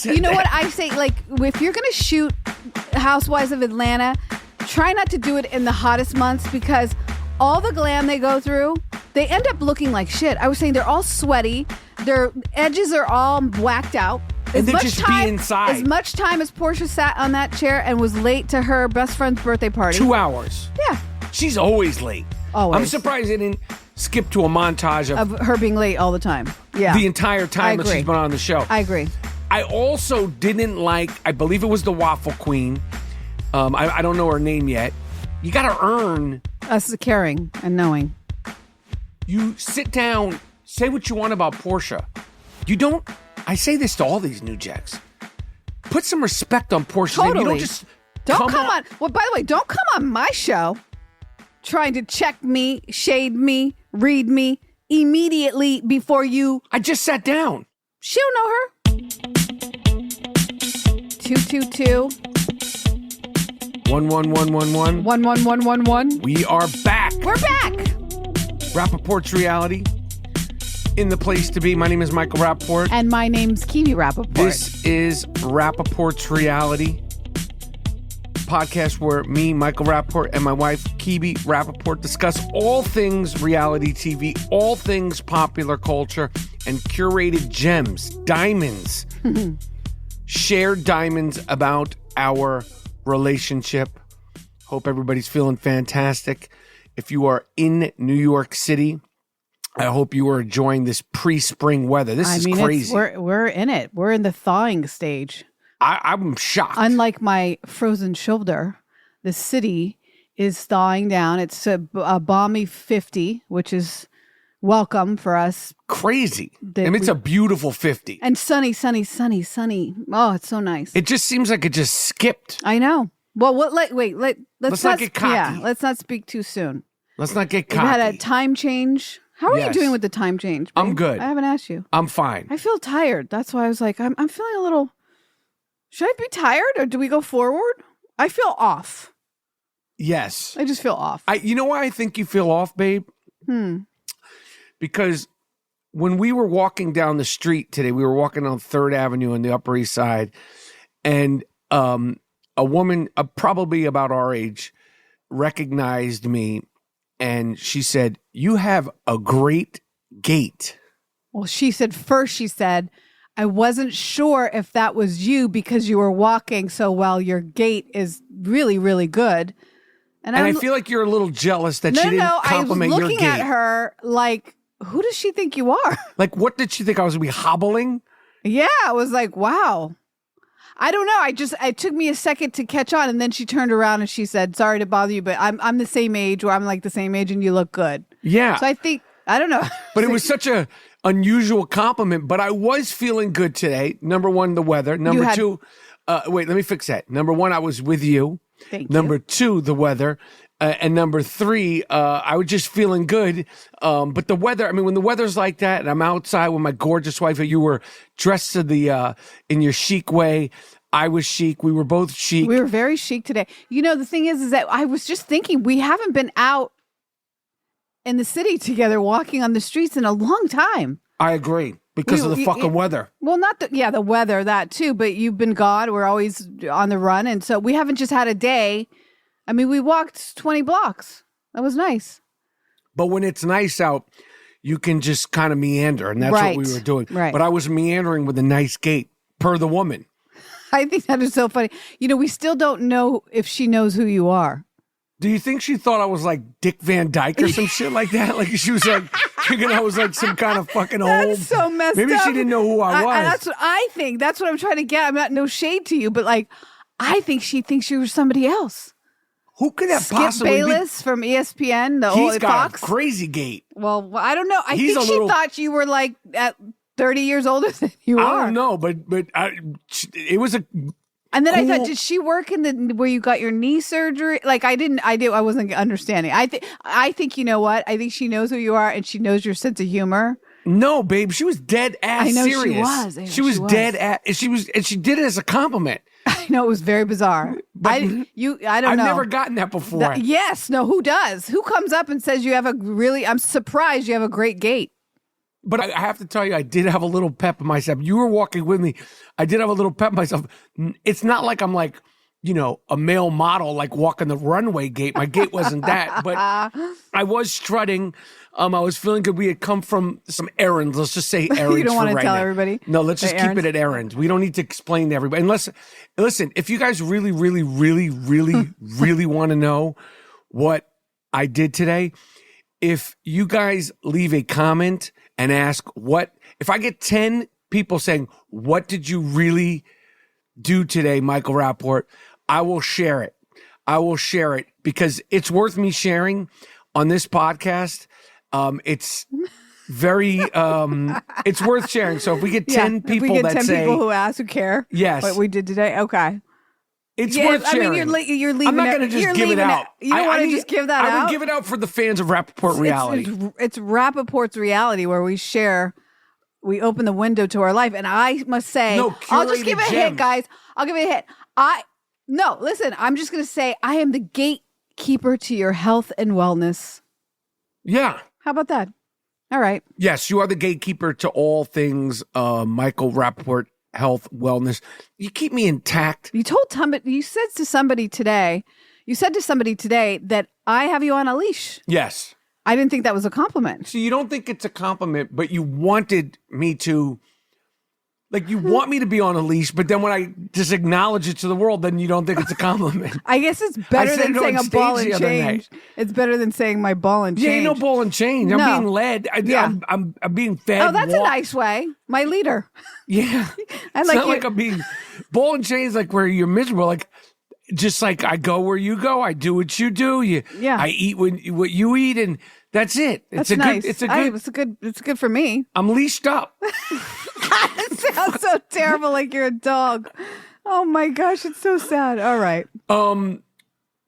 You know what I say? Like, if you're going to shoot Housewives of Atlanta, try not to do it in the hottest months because all the glam they go through, they end up looking like shit. I was saying they're all sweaty. Their edges are all whacked out. And they just be inside. As much time as Porsche sat on that chair and was late to her best friend's birthday party. 2 hours. Yeah. She's always late. Always. I'm surprised they didn't skip to a montage of her being late all the time. Yeah. The entire time that she's been on the show. I agree. I also didn't like, I believe it was the Waffle Queen. I don't know her name yet. You got to earn. Us caring and knowing. You sit down, say what you want about Porsche. You don't, I say this to all these new jacks. Put some respect on Porsche. Totally. You don't just come on. Well, by the way, don't come on my show trying to check me, shade me, read me immediately before you. I just sat down. She don't know her. 222 11111 11111. We are back. We're back. Rapaport's reality. In the place to be. My name is Michael Rapaport. And my name's Kebe Rapaport. This is Rapaport's reality. Podcast where me, Michael Rapaport, and my wife, Kebe Rapaport, discuss all things reality TV, all things popular culture, and curated gems, diamonds, shared diamonds about our relationship. Hope everybody's feeling fantastic. If you are in New York City, I hope you are enjoying this pre-spring weather. This is crazy. We're in it. We're in the thawing stage. I'm shocked. Unlike my frozen shoulder, the city is thawing down. It's a balmy 50, which is welcome for us. Crazy. It's a beautiful 50. And sunny. Oh, it's so nice. It just seems like it just skipped. I know. Well, let's not get cocky. Yeah, let's not speak too soon. Let's not get cocky. We had a time change. How are you doing with the time change, babe? I'm good. I haven't asked you. I'm fine. I feel tired. That's why I was like, I'm feeling a little... Should I be tired or do we go forward? I feel off. Yes. I just feel off. You know why I think you feel off, babe? Because when we were walking down the street today, we were walking on 3rd Avenue on the Upper East Side, and a woman, probably about our age, recognized me, and she said, "You have a great gait." Well, she said, I wasn't sure if that was you because you were walking so well. Your gait is really, really good. And I feel like you're a little jealous that she didn't compliment your gait. I was looking at her like, who does she think you are? Like, what did she think? I was going to be hobbling? Yeah, I was like, wow. I don't know. It took me a second to catch on. And then she turned around and she said, sorry to bother you, but I'm the same age, or I'm like the same age and you look good. Yeah. So I don't know. But it was such a unusual compliment, but I was feeling good today. Number one, the weather. Number two, wait, let me fix that. Number one, I was with you. Thank Number you. two, the weather. And number three, I was just feeling good. But the weather, when the weather's like that and I'm outside with my gorgeous wife, you were dressed to in your chic way. I was chic. We were both chic. We were very chic today. You know, the thing is that I was just thinking we haven't been out in the city together walking on the streets in a long time. I agree. Because of the fucking weather. Well, the weather, that too, but you've been gone. We're always on the run. And so we haven't just had a day. We walked 20 blocks. That was nice. But when it's nice out, you can just kind of meander. And that's what we were doing. Right. But I was meandering with a nice gait, per the woman. I think that is so funny. You know, we still don't know if she knows who you are. Do you think she thought I was like Dick Van Dyke or some shit like that? Like she was like thinking I was like some kind of fucking old. That's so messed Maybe up. she didn't know who I was. That's what I think. That's what I'm trying to get. I'm not no shade to you, but like, I think she thinks you were somebody else. Who could that possibly be? Skip Bayless from ESPN, He's got Fox. a crazy gait. Well, I don't know. I think she thought you were like at 30 years older than you are. I don't know, but it was a. And then I thought, did she work in where you got your knee surgery? Like I wasn't understanding. I think you know what? I think she knows who you are and she knows your sense of humor. No, babe, she was dead ass serious. I know she was. She was dead ass. And she did it as a compliment. I know, it was very bizarre. I don't know. I've never gotten that before. Yes, no, who does? Who comes up and says you have I'm surprised you have a great gait. But I have to tell you, I did have a little pep in myself. You were walking with me. I did have a little pep in myself. It's not like I'm like, a male model, like walking the runway gait. My gait wasn't that, but I was strutting. I was feeling good. We had come from some errands. Let's just say errands. You don't want to right tell now. everybody? No, let's just keep it at errands. We don't need to explain to everybody. Unless, listen, if you guys really, really, really, really, really want to know what I did today, if you guys leave a comment and ask if I get 10 people saying, what did you really do today, Michael Rapaport? I will share it. I will share it because it's worth me sharing on this podcast. It's very, it's worth sharing. So if we get 10 people if we get that 10 say, people who ask, who care yes, what we did today. Okay. It's worth sharing. I mean, you're leaving. I'm not going to just give it out. You don't want to just give that out? I would give it out for the fans of Rapaport reality. It's Rapaport's reality where we share, we open the window to our life. And I must say, I'll just give it a hit, guys. I'll give it a hit. No, listen, I'm just going to say I am the gatekeeper to your health and wellness. Yeah. How about that? All right. Yes, you are the gatekeeper to all things Michael Rapaport, health, wellness. You keep me intact. You said to somebody today that I have you on a leash. Yes. I didn't think that was a compliment. So you don't think it's a compliment, but you wanted me to, like, you want me to be on a leash, but then when I just acknowledge it to the world, then you don't think it's a compliment. I guess it's better than saying a ball and change. It's better than saying my ball and change. Yeah, ain't no ball and change. I'm being led. I'm being fed. Oh, that's a nice way. My leader. Yeah. It's not like I'm being ball and chain is like where you're miserable. Like, just like I go where you go. I do what you do. I eat what you eat, and that's it. It's nice. It's good for me. I'm leashed up. It sounds so terrible, like you're a dog. Oh my gosh, it's so sad. All right.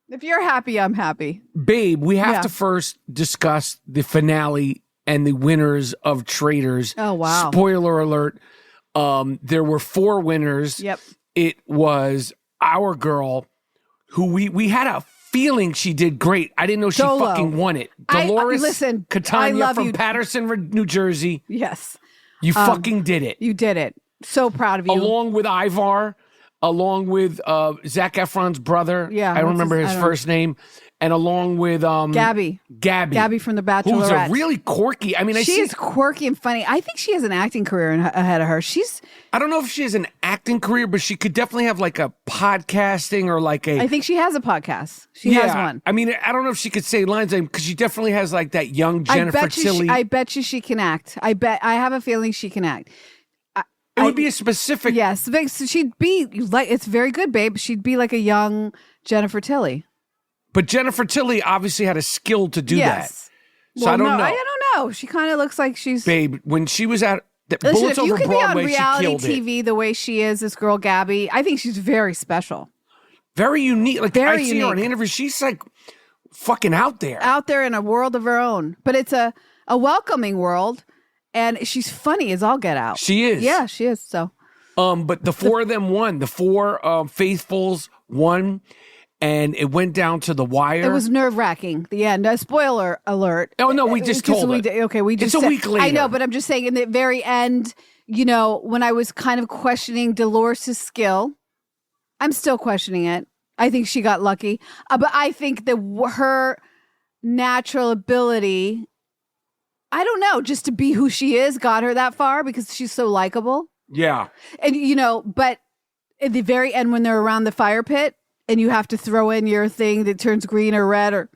If you're happy, I'm happy. Babe, we have to first discuss the finale and the winners of Traitors. Oh wow. Spoiler alert. There were 4 winners. Yep. It was our girl who we had a feeling she did great. I didn't know she fucking won it. Dolores Catania from Patterson, New Jersey. Yes. You fucking did it. You did it. So proud of you. Along with Ivar, along with Zac Efron's brother. Yeah. I don't remember his first name. And along with Gabby from The Bachelorette. Who's a really quirky. I mean, she's quirky and funny. I think she has an acting career ahead of her. I don't know if she has an acting career, but she could definitely have like a podcasting or like a. I think she has a podcast. She has one. I mean, I don't know if she could say lines because she definitely has like that young Jennifer Tilly. I bet you she can act. I have a feeling she can act. It would be a specific. Yes, she'd be like. It's very good, babe. She'd be like a young Jennifer Tilly. But Jennifer Tilly obviously had a skill to do that. So I don't know. I don't know. She kind of looks like she's... Babe, when she was at Bullets Over Broadway, she killed it. If you could be on reality TV the way she is, this girl Gabby, I think she's very special. Very unique. Like I see her in interviews. She's like fucking out there. Out there in a world of her own. But it's a welcoming world. And she's funny as all get out. She is. Yeah, she is. So... But the 4 of them won. The 4 faithfuls won. And it went down to the wire. It was nerve-wracking. The end. Spoiler alert. Oh, no, we just told it. It's a week later. I know, but I'm just saying in the very end, when I was kind of questioning Dolores' skill, I'm still questioning it. I think she got lucky. But I think that her natural ability, I don't know, just to be who she is, got her that far because she's so likable. Yeah. And, but at the very end when they're around the fire pit, and you have to throw in your thing that turns green or red, or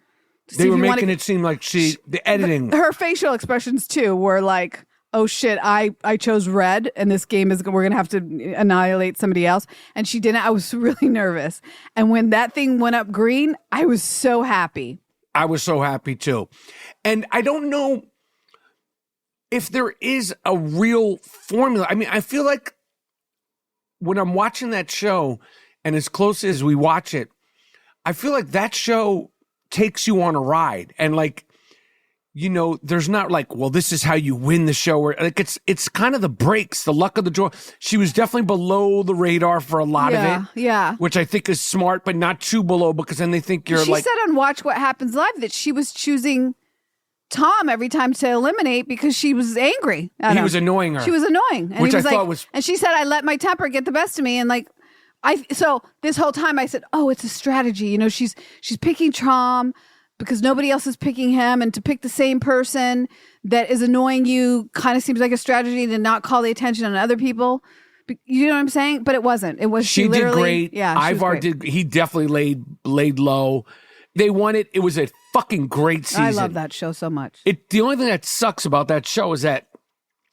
they were making it seem like the editing. Her facial expressions too were like, "Oh shit, I chose red, and this game we're gonna have to annihilate somebody else." And she didn't. I was really nervous, and when that thing went up green, I was so happy. I was so happy too, and I don't know if there is a real formula. I mean, I feel like when I'm watching that show. And as close as we watch it, I feel like that show takes you on a ride. And like, there's not like, well, this is how you win the show. Or like it's kind of the breaks, the luck of the draw. She was definitely below the radar for a lot of it. Yeah. Which I think is smart, but not too below because then they think you're she said on Watch What Happens Live that she was choosing Tom every time to eliminate because she was angry at him. He was annoying her. She was annoying. And Which he was I like, thought was... And she said, I let my temper get the best of me. And like, so this whole time I said, oh, it's a strategy. You know, she's picking Tom because nobody else is picking him. And to pick the same person that is annoying you kind of seems like a strategy to not call the attention on other people. You know what I'm saying? But it wasn't. It was she did great. Yeah, Ivar did. He definitely laid low. They won it. It was a fucking great season. I love that show so much. The only thing that sucks about that show is that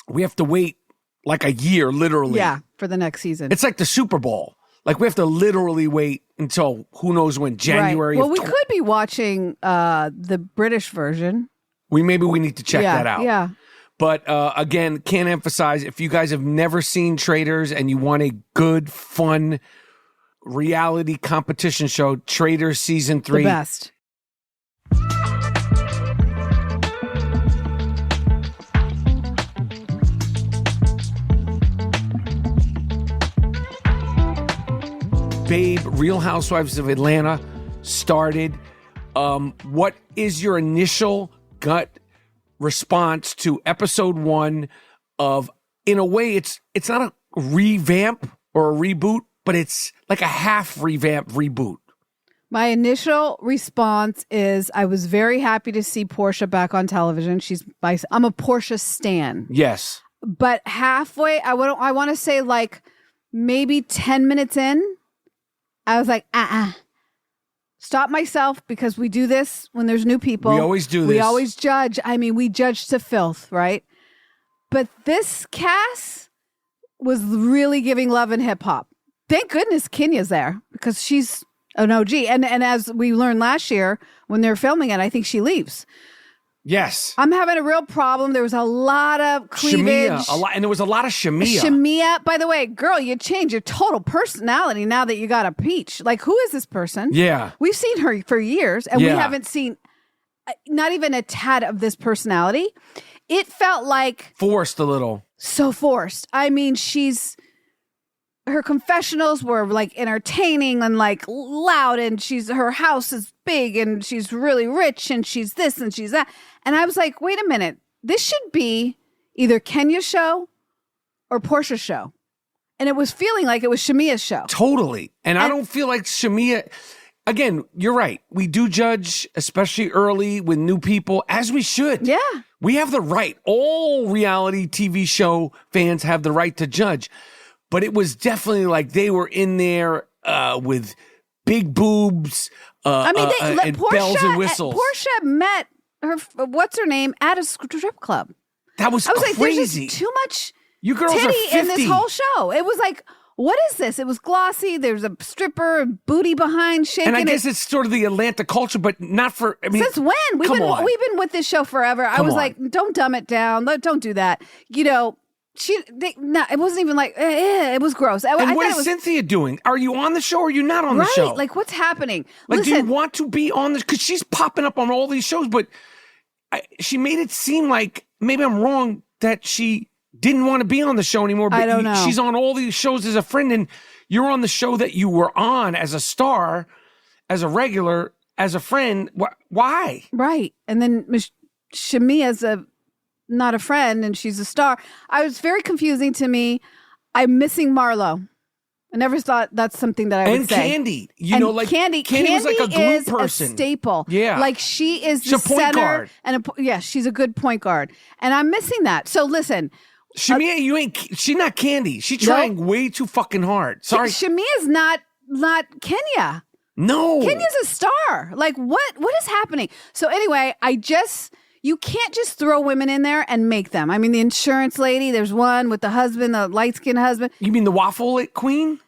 we have to wait like a year, literally. Yeah, for the next season. It's like the Super Bowl. Like we have to literally wait until who knows when, January. Right. Well, we could be watching the British version. Maybe we need to check that out. Yeah. But again, can't emphasize, if you guys have never seen Traitors and you want a good, fun reality competition show, Traitors Season 3. The best. Babe, Real Housewives of Atlanta started. What is your initial gut response to episode 1 of, in a way, it's not a revamp or a reboot, but it's like a half revamp reboot? My initial response is I was very happy to see Porsche back on television. I'm a Porsche stan. Yes. But halfway, I want to say like maybe 10 minutes in, I was like, stop myself, because we do this when there's new people. We always do this. We always judge. I mean, we judge to filth, right? But this cast was really giving love and hip hop. Thank goodness Kenya's there, because she's an OG. And as we learned last year when they're filming it, I think she leaves. Yes. I'm having a real problem. There was a lot of cleavage. And there was a lot of Shamia. Shamia, by the way, girl, you changed your total personality now that you got a peach. Like, who is this person? Yeah. We've seen her for years, and we haven't seen not even a tad of this personality. It felt like... forced a little. So forced. I mean, her confessionals were like entertaining and like loud, and her house is big and she's really rich and she's this and she's that. And I was like, wait a minute, this should be either Kenya's show or Portia's show. And it was feeling like it was Shamia's show. Totally. And I don't feel like Shamia, again, you're right. We do judge, especially early with new people, as we should. Yeah. We have the right. All reality TV show fans have the right to judge. But it was definitely like they were in there with big boobs and bells and whistles. Porsche met her, what's her name, at a strip club. That was crazy. Like, there's just too much you girls titty are 50. in this whole show. It was like, what is this? It was glossy. There's a stripper, booty behind, shaking. And I guess it's sort of the Atlanta culture, but not for, I mean. Since when? We've been with this show forever. I was like, don't dumb it down. Don't do that. You know, it wasn't even like, it was gross. And what is Cynthia doing? Are you on the show or are you not on the show? Like, what's happening? Like, Listen, do you want to be on this? Because she's popping up on all these shows, but she made it seem like, maybe I'm wrong, that she didn't want to be on the show anymore. But I don't know. She's on all these shows as a friend, and you're on the show that you were on as a star, as a regular, as a friend. Why? Right. And then Shamia's not a friend and she's a star. I was very confusing to me. I'm missing Marlo. I never thought that's something that I would say. And Candy. Candy was like a glue person. A staple. Yeah. Like she is she's the center. Point guard. And she's a good point guard. And I'm missing that. So listen. Shamia, she's not Candy. She's trying way too fucking hard. Sorry. Shamia's not Kenya. No. Kenya's a star. Like what is happening? So anyway, you can't just throw women in there and make them. I mean, the insurance lady, there's one with the husband, the light-skinned husband. You mean the waffle queen?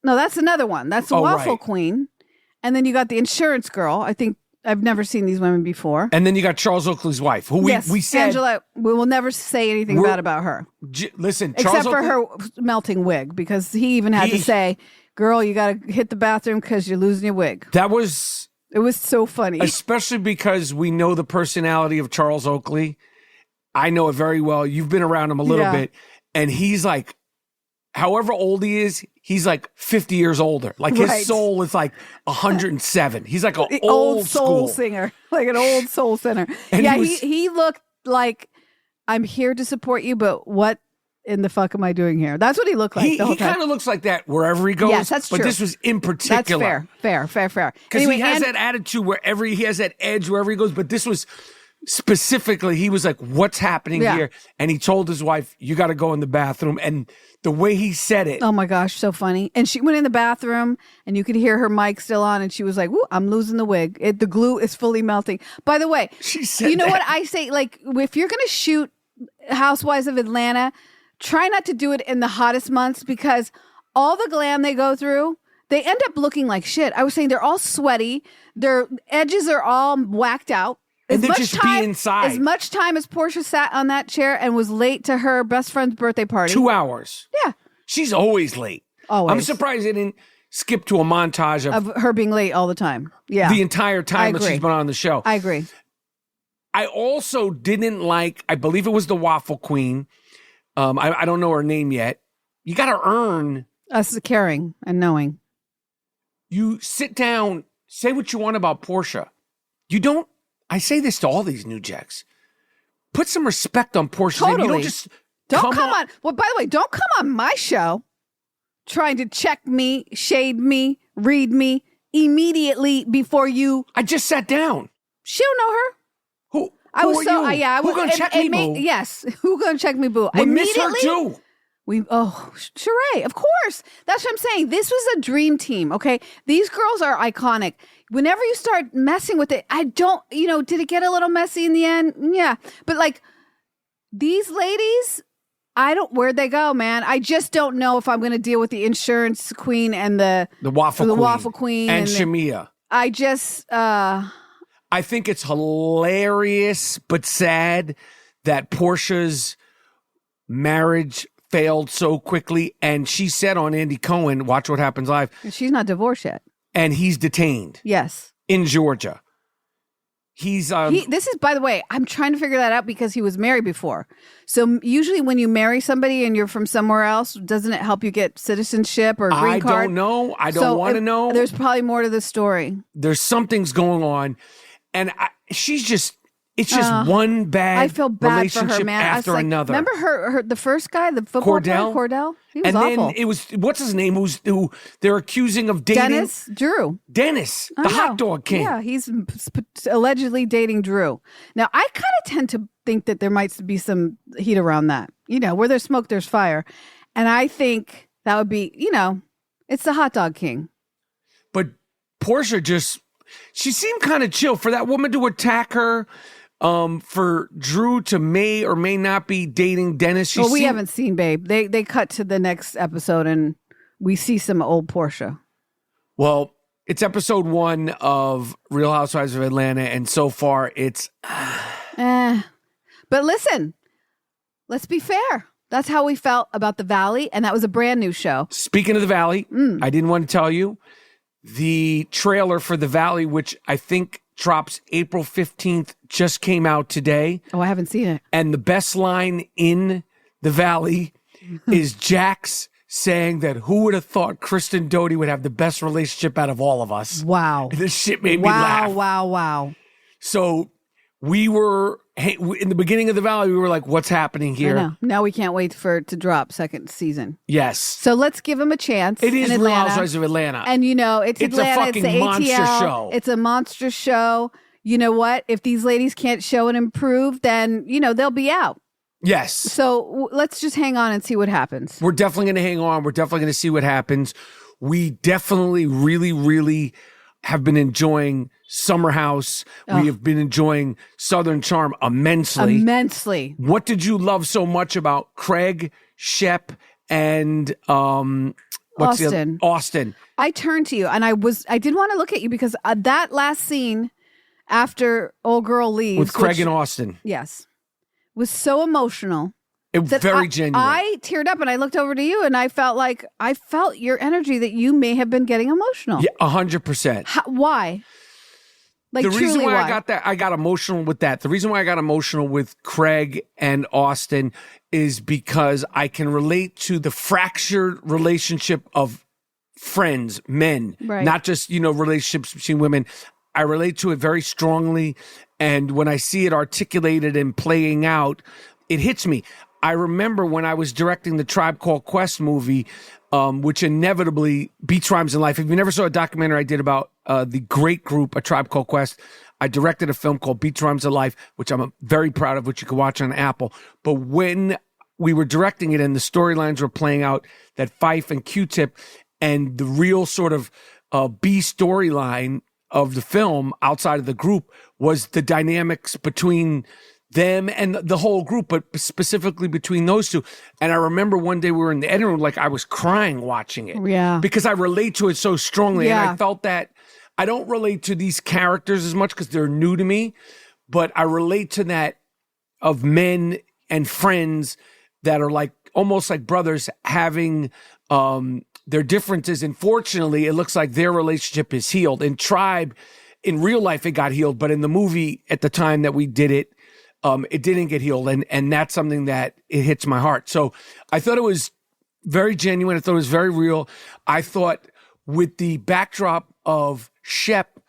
No, that's another one. That's the waffle queen. And then you got the insurance girl. I think I've never seen these women before. And then you got Charles Oakley's wife, who we said... Angela, we will never say anything bad about her. Listen, Except for her melting wig, because he even had to say, girl, you got to hit the bathroom because you're losing your wig. It was so funny. Especially because we know the personality of Charles Oakley. I know it very well. You've been around him a little bit. And he's like however old he is, he's like 50 years older. Like his soul is like 107. He's like an old soul school singer, like an old soul singer. And yeah, he looked like, I'm here to support you, but what in the fuck am I doing here? That's what he looked like. He kind of looks like that wherever he goes. Yes, that's true. But this was in particular. That's fair. Because he has that attitude wherever he has that edge wherever he goes. But this was specifically, he was like, what's happening here? And he told his wife, you got to go in the bathroom. And the way he said it. Oh my gosh, so funny. And she went in the bathroom and you could hear her mic still on. And she was like, "Woo, I'm losing the wig. The glue is fully melting." By the way, she said you know what I say? Like, if you're going to shoot Housewives of Atlanta, try not to do it in the hottest months because all the glam they go through, they end up looking like shit. I was saying they're all sweaty. Their edges are all whacked out. And they're just be inside. As much time as Porsche sat on that chair and was late to her best friend's birthday party. 2 hours. Yeah. She's always late. Always. I'm surprised they didn't skip to a montage of her being late all the time. Yeah. The entire time that she's been on the show. I agree. I also didn't like, I believe it was the Waffle Queen. I don't know her name yet. You got to earn. Us caring and knowing. You sit down, say what you want about Porsche. You don't. I say this to all these new jacks. Put some respect on Porsche's name. You don't just come on. Well, by the way, don't come on my show trying to check me, shade me, read me immediately before you. I just sat down. She don't know her. Who? I was so you? yeah. Who gonna check me, boo? Yes. Who gonna check me, boo? We miss her too. Sheree, of course. That's what I'm saying. This was a dream team, okay? These girls are iconic. Whenever you start messing with it, I don't, did it get a little messy in the end? Yeah. But like, these ladies, where'd they go, man? I just don't know if I'm going to deal with the insurance queen and the waffle queen. And Shamia. I think it's hilarious, but sad that Portia's marriage failed so quickly. And she said on Andy Cohen, Watch What Happens Live. She's not divorced yet. And he's detained. Yes. In Georgia. He's this is, by the way, I'm trying to figure that out because he was married before. So usually when you marry somebody and you're from somewhere else, doesn't it help you get citizenship or green card? I don't know. I don't want to know. There's probably more to the story. There's something's going on. And it's just one bad I feel bad relationship for her, man. after another. Remember her the first guy, the football player, Cordell? He was awful. Then it was, what's his name, who they're accusing of dating? Dennis, the hot dog king. Yeah, he's allegedly dating Drew. Now, I kind of tend to think that there might be some heat around that. Where there's smoke, there's fire. And I think that would be, it's the hot dog king. But Porsche she seemed kind of chill. For that woman to attack her, for Drew to may or may not be dating Dennis. We haven't seen, babe. They cut to the next episode and we see some old Porsche. Well, it's episode 1 of Real Housewives of Atlanta, and so far it's... But listen, let's be fair. That's how we felt about The Valley, and that was a brand new show. Speaking of The Valley, I didn't want to tell you, the trailer for The Valley, which I think drops April 15th, just came out today. Oh, I haven't seen it. And the best line in The Valley is Jax saying that who would have thought Kristen Doty would have the best relationship out of all of us. Wow. This shit made me laugh. Wow. So we were, in the beginning of The Valley, we were like, what's happening here? I know. Now we can't wait for it to drop second season. Yes. So let's give them a chance. It is in Real Housewives of Atlanta. And it's Atlanta. A fucking it's the monster ATL. show. It's a monster show. You know what? If these ladies can't show and improve, then, they'll be out. Yes. So let's just hang on and see what happens. We're definitely going to hang on. We're definitely going to see what happens. We definitely really, really have been enjoying Summer House. We have been enjoying Southern Charm immensely. What did you love so much about Craig, Shep, and Austin? I turned to you and I didn't want to look at you because that last scene after old girl leaves with Craig and Austin. Yes. Was so emotional. It was very genuine. I teared up and I looked over to you and I felt your energy that you may have been getting emotional. Yeah, 100%. Why? Like, the reason truly why why? I got emotional with that. The reason why I got emotional with Craig and Austin is because I can relate to the fractured relationship of friends, men, Right. not just, relationships between women. I relate to it very strongly. And when I see it articulated and playing out, it hits me. I remember when I was directing the Tribe Called Quest movie, which inevitably beats rhymes in life. If you never saw a documentary I did about the great group, A Tribe Called Quest, I directed a film called Beats Rhymes in Life, which I'm very proud of, which you can watch on Apple. But when we were directing it and the storylines were playing out, that Fife and Q-Tip, and the real sort of B storyline of the film outside of the group was the dynamics between them and the whole group, but specifically between those two. And I remember one day we were in the editing room, like I was crying watching it. Yeah. Because I relate to it so strongly. Yeah. And I felt that I don't relate to these characters as much because they're new to me, but I relate to that of men and friends that are like almost like brothers having their differences. And fortunately, it looks like their relationship is healed. In Tribe, in real life, it got healed. But in the movie at the time that we did it, it didn't get healed. And that's something that it hits my heart. So I thought it was very genuine. I thought it was very real. I thought with the backdrop of Shep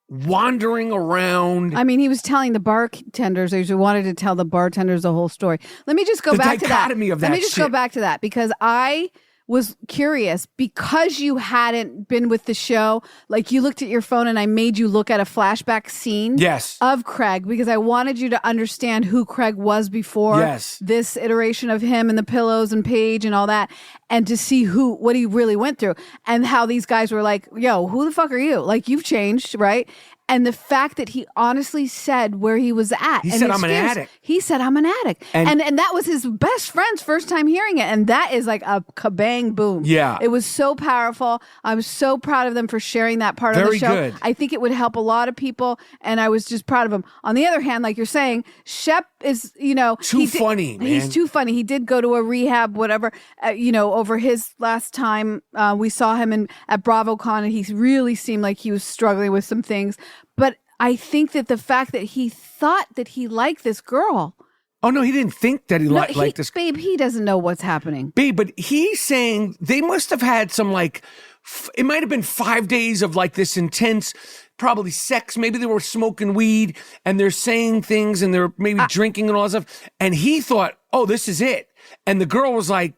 wandering around. I mean, he was telling the bartenders, he wanted to tell the bartenders the whole story. Let me just go back to that. The dichotomy of that Let me just shit. go back to that because I was curious because you hadn't been with the show. Like you looked at your phone and I made you look at a flashback scene Yes. of Craig because I wanted you to understand who Craig was before Yes. this iteration of him and the pillows and Paige and all that, and to see what he really went through and how these guys were like, yo, who the fuck are you? Like you've changed, right? And the fact that he honestly said where he was at. He and said, his "I'm an fears. addict." He said, I'm an addict. And- And that was his best friend's first time hearing it. And that is like a kabang boom. Yeah. It was so powerful. I'm so proud of them for sharing that part of Very the show. good. I think it would help a lot of people. And I was just proud of him. On the other hand, like you're saying, Shep is, Too funny, man. He's too funny. He did go to a rehab, whatever, over his last time. We saw him at BravoCon and he really seemed like he was struggling with some things. But I think that the fact that he thought that he liked this girl. Oh, no, he didn't think that he liked this. Babe, he doesn't know what's happening. Babe, but he's saying they must have had some it might have been 5 days of like this intense, probably sex. Maybe they were smoking weed and they're saying things and they're maybe drinking and all that stuff. And he thought, oh, this is it. And the girl was like,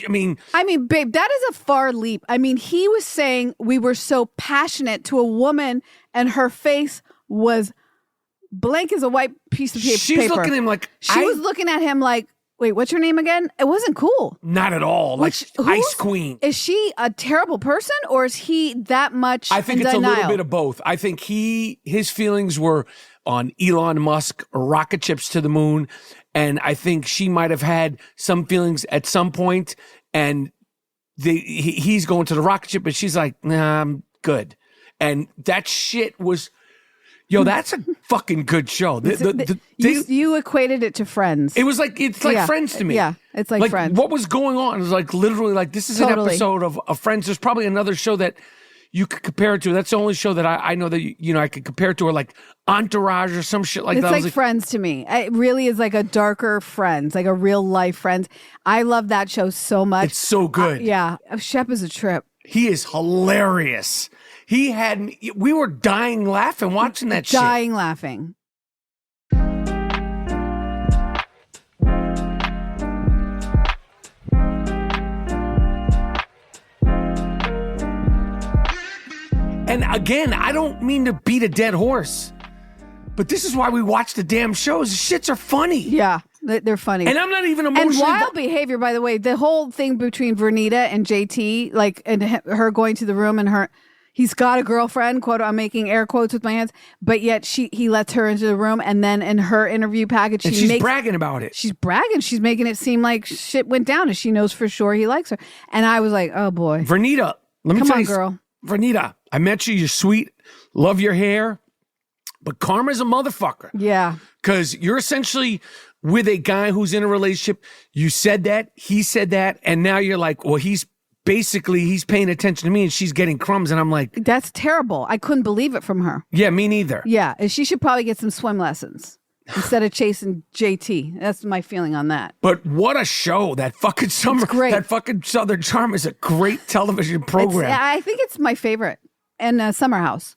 I mean, babe, that is a far leap. I mean, he was saying we were so passionate to a woman and her face was blank as a white piece of paper. she's looking at him like, She was looking at him like, wait, what's your name again? It wasn't cool. not at all. Like Ice Queen. Is she a terrible person or is he that much I think in it's denial? a little bit of both. I think his feelings were on Elon Musk, rocket ships to the moon. And I think she might have had some feelings at some point, and he's going to the rocket ship, but she's like, nah, I'm good. And that shit was, that's a fucking good show. You equated it to Friends. It was like, it's like Friends to me. Yeah, it's like Friends. What was going on? It was like literally like, this is an episode of Friends. There's probably another show that you could compare it to. That's the only show that I know that, I could compare it to, or like Entourage or some shit like that. It's like Friends to me. It really is like a darker Friends, like a real life Friends. I love that show so much. It's so good. Yeah. Shep is a trip. He is hilarious. We were dying laughing watching that shit. Dying laughing. And again, I don't mean to beat a dead horse, but this is why we watch the damn shows. The shits are funny. Yeah, they're funny. And I'm not even emotional. And wild behavior, by the way. The whole thing between Vernita and JT, and her going to the room and he's got a girlfriend, quote, I'm making air quotes with my hands, but yet he lets her into the room, and then in her interview package, she's bragging about it. She's bragging. She's making it seem like shit went down, and she knows for sure he likes her. And I was like, oh boy. Vernita, let me Come tell on, you, girl. Vernita, I met you. You're sweet. Love your hair. But karma's a motherfucker. Yeah. Because you're essentially with a guy who's in a relationship. You said that. He said that. And now you're like, well, he's basically he's paying attention to me and she's getting crumbs. And I'm like, that's terrible. I couldn't believe it from her. yeah, me neither. Yeah. And she should probably get some swim lessons instead of chasing JT. That's my feeling on that. But what a show. That fucking that fucking Southern Charm is a great television program. I think it's my favorite. And Summer House.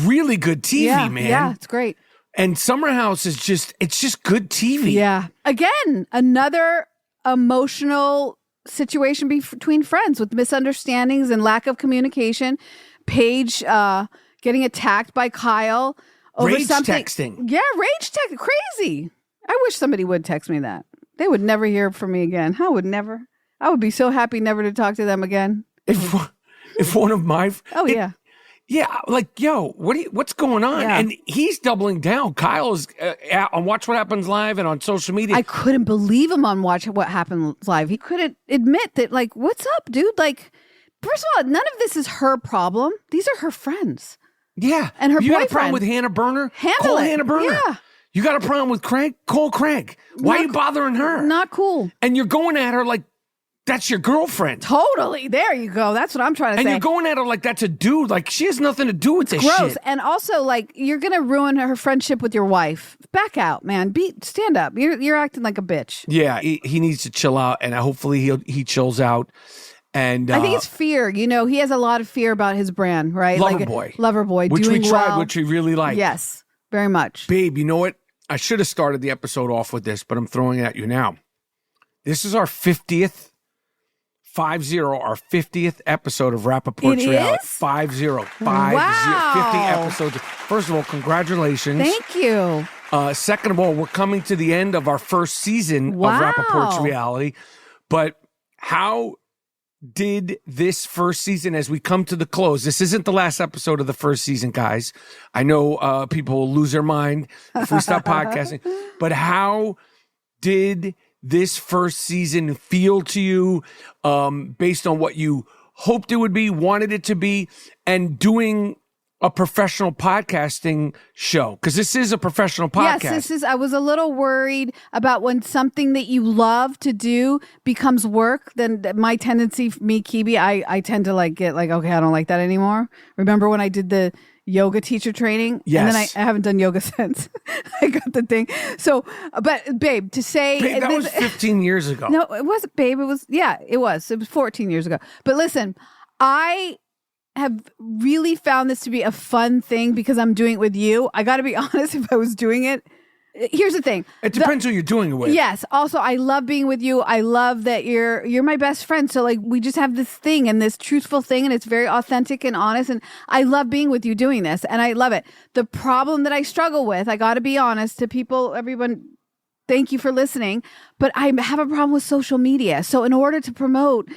Really good TV, man. Yeah, it's great. And Summer House is it's just good TV. Yeah. Again, another emotional situation between friends with misunderstandings and lack of communication. Paige getting attacked by Kyle over rage something. texting. Yeah, rage text. Crazy. I wish somebody would text me that. They would never hear from me again. I would be so happy never to talk to them again. If one of my... yeah. Yeah, like, yo, what's going on? Yeah. And he's doubling down. Kyle is on Watch What Happens Live and on social media. I couldn't believe him on Watch What Happens Live. He couldn't admit that, like, what's up, dude? Like, first of all, none of this is her problem. These are her friends. Yeah. And her boyfriend. You got a boyfriend. problem with Hannah Burner? Call Hannah Burner. Yeah. You got a problem with Craig? Call Craig. Why are you bothering her? Not cool. And you're going at her like that's your girlfriend. Totally. There you go. That's what I'm trying to say. And you're going at her like that's a dude. Like she has nothing to do with this gross. shit. And also, like, you're going to ruin her friendship with your wife. Back out, man. Stand up. You're acting like a bitch. Yeah, he needs to chill out, and hopefully he chills out. And I think it's fear. You know, he has a lot of fear about his brand, right? Loverboy. Which doing we tried, well. which we really liked. Yes, very much. Babe, you know what? I should have started the episode off with this, but I'm throwing it at you now. This is our 50th. 50, our 50th episode of Rapaport's Reality. 50. Wow. 50 episodes. First of all, congratulations. Thank you. Second of all, we're coming to the end of our first season of Rapaport's Reality. But how did this first season, as we come to the close, this isn't the last episode of the first season, guys. I know people will lose their mind if we stop podcasting. But how did this first season feel to you based on what you hoped it would be, wanted it to be, and doing a professional podcasting show? Because this is a professional podcast. Yes, I was a little worried about when something that you love to do becomes work, then my tendency, me, Kebe, I tend to get okay, I don't like that anymore. Remember when I did the yoga teacher training? Yes. And then I haven't done yoga since. I got the thing. So, but babe, to say... Babe, that was 15 years ago. No, it wasn't, babe. It was 14 years ago. But listen, I have really found this to be a fun thing because I'm doing it with you. I got to be honest, if I was doing it, here's the thing. It depends who you're doing it with. Yes. Also, I love being with you. I love that you're my best friend. So we just have this thing and this truthful thing, and it's very authentic and honest. And I love being with you doing this, and I love it. The problem that I struggle with, I got to be honest to people, everyone. Thank you for listening, but I have a problem with social media. So in order to promote,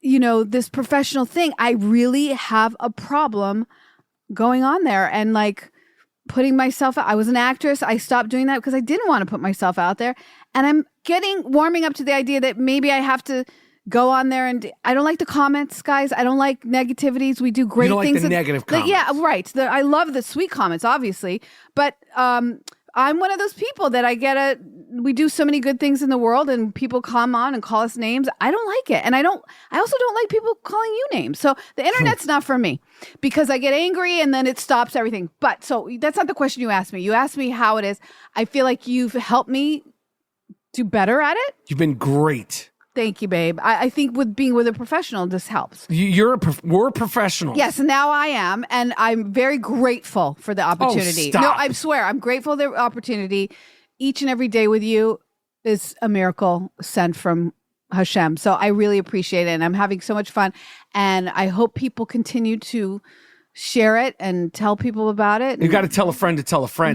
this professional thing, I really have a problem going on there and putting myself out. I was an actress. I stopped doing that because I didn't want to put myself out there. And I'm warming up to the idea that maybe I have to go on there, and I don't like the comments, guys. I don't like negativities. We do great things. You don't like the negative comments. Yeah, right. I love the sweet comments, obviously. But I'm one of those people that we do so many good things in the world and people come on and call us names. I don't like it. And I also don't like people calling you names. So the internet's not for me because I get angry and then it stops everything. But so that's not the question you asked me. You asked me how it is. I feel like you've helped me do better at it. You've been great. Thank you, babe. I think with being with a professional, this helps. We're professionals. Yes, now I am, and I'm very grateful for the opportunity. Oh, stop. No, I swear, I'm grateful for the opportunity. Each and every day with you is a miracle sent from Hashem. So I really appreciate it, and I'm having so much fun. And I hope people continue to share it and tell people about it. You got to tell a friend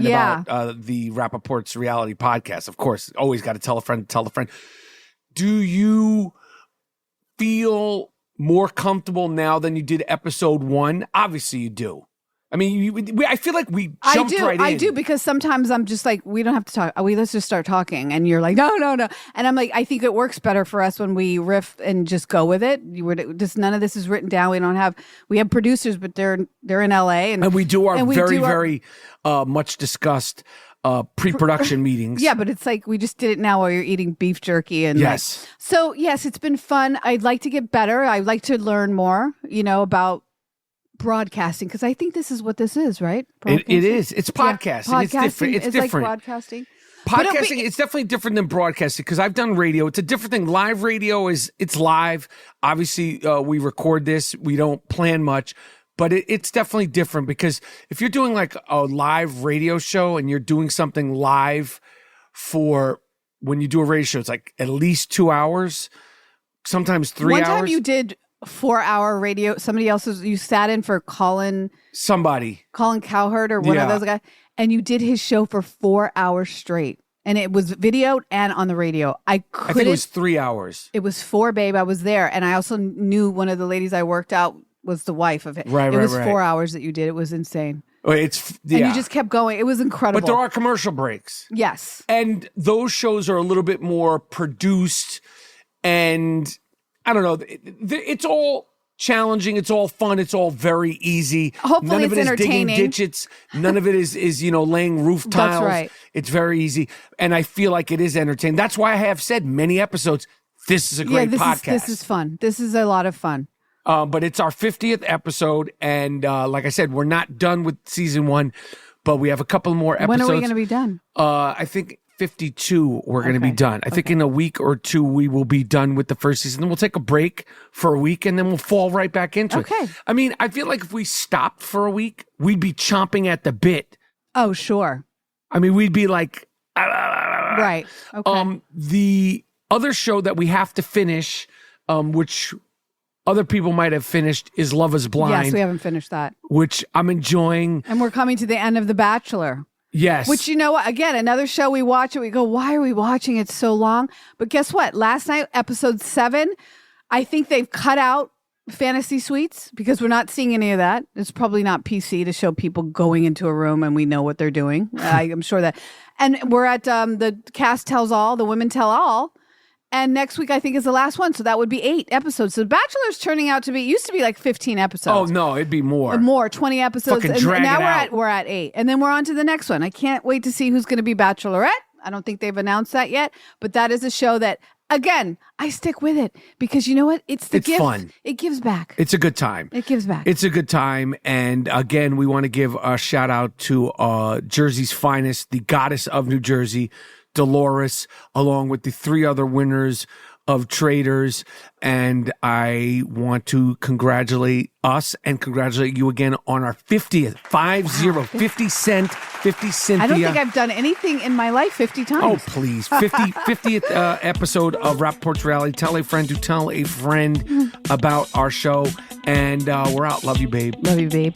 Yeah. about the Rapaport's Reality Podcast. Of course, always got to tell a friend to tell a friend. Do you feel more comfortable now than you did episode 1? Obviously, you do. I mean, I feel like we jumped right in. I do, because sometimes I'm just like, we don't have to talk. Let's just start talking. And you're like, no. And I'm like, I think it works better for us when we riff and just go with it. None of this is written down. We have producers, but they're in LA. And we do our very much discussed pre-production meetings. Yeah, but it's like we just did it now while you're eating beef jerky. And yes. So, yes, it's been fun. I'd like to get better. I'd like to learn more, about broadcasting, because I think this is what this is, right? It is. It's podcasting. Yeah, it's different. It's different. Like broadcasting. Podcasting, it's definitely different than broadcasting, because I've done radio. It's a different thing. Live radio it's live. Obviously, we record this. We don't plan much. But it's definitely different, because if you're doing like a live radio show and you're doing something live for when you do a radio show, it's like at least 2 hours, sometimes 3 hours. One time you did 4-hour radio. Somebody else's, you sat in for Colin Cowherd or one of those guys, and you did his show for 4 hours straight. And it was videoed and on the radio. I think it was 3 hours. It was 4, babe. I was there. And I also knew one of the ladies I worked out was the wife of it. It was 4 hours that you did. It was insane. And you just kept going. It was incredible. But there are commercial breaks. Yes. And those shows are a little bit more produced, and I don't know. It's all challenging. It's all fun. It's all very easy. Hopefully none of it it's is digging entertaining. ditches. None of it is laying roof tiles. That's right. It's very easy. And I feel like it is entertaining. That's why I have said many episodes, this is a great podcast. This is fun. This is a lot of fun. But it's our 50th episode, and like I said, we're not done with season 1, but we have a couple more episodes. When are we going to be done? I think 52 we're going to be done. I think in a week or 2 we will be done with the first season. Then we'll take a break for a week, and then we'll fall right back into it. I mean, I feel like if we stopped for a week, we'd be chomping at the bit. Oh, sure. I mean, we'd be like... Right. Okay. The other show that we have to finish, which... other people might have finished, is Love is Blind. Yes, we haven't finished that. Which I'm enjoying. And we're coming to the end of The Bachelor. Yes. Which, again, another show we watch and we go, why are we watching it so long? But guess what? Last night, episode 7, I think they've cut out fantasy suites because we're not seeing any of that. It's probably not PC to show people going into a room and we know what they're doing. I'm sure that. And we're at the cast tells all, the women tell all. And next week, I think, is the last one. So that would be 8 episodes. So The Bachelor's turning out to be, used to be like 15 episodes. Oh, no, it'd be more. 20 episodes. Fucking drag now it out. we're at 8. And then we're on to the next one. I can't wait to see who's going to be Bachelorette. I don't think they've announced that yet. But that is a show that, again, I stick with it. Because you know what? It's gift. Fun. It gives back. It's a good time. It gives back. It's a good time. And again, we want to give a shout out to Jersey's finest, the goddess of New Jersey, Dolores, along with the 3 other winners of Traitors, and I want to congratulate us and congratulate you again on our 50th, 50 Cynthia. I don't think I've done anything in my life 50 times. Oh, please. 50th episode of Rapaport'S Reality. Tell a friend to tell a friend about our show, and we're out. Love you, babe. Love you, babe.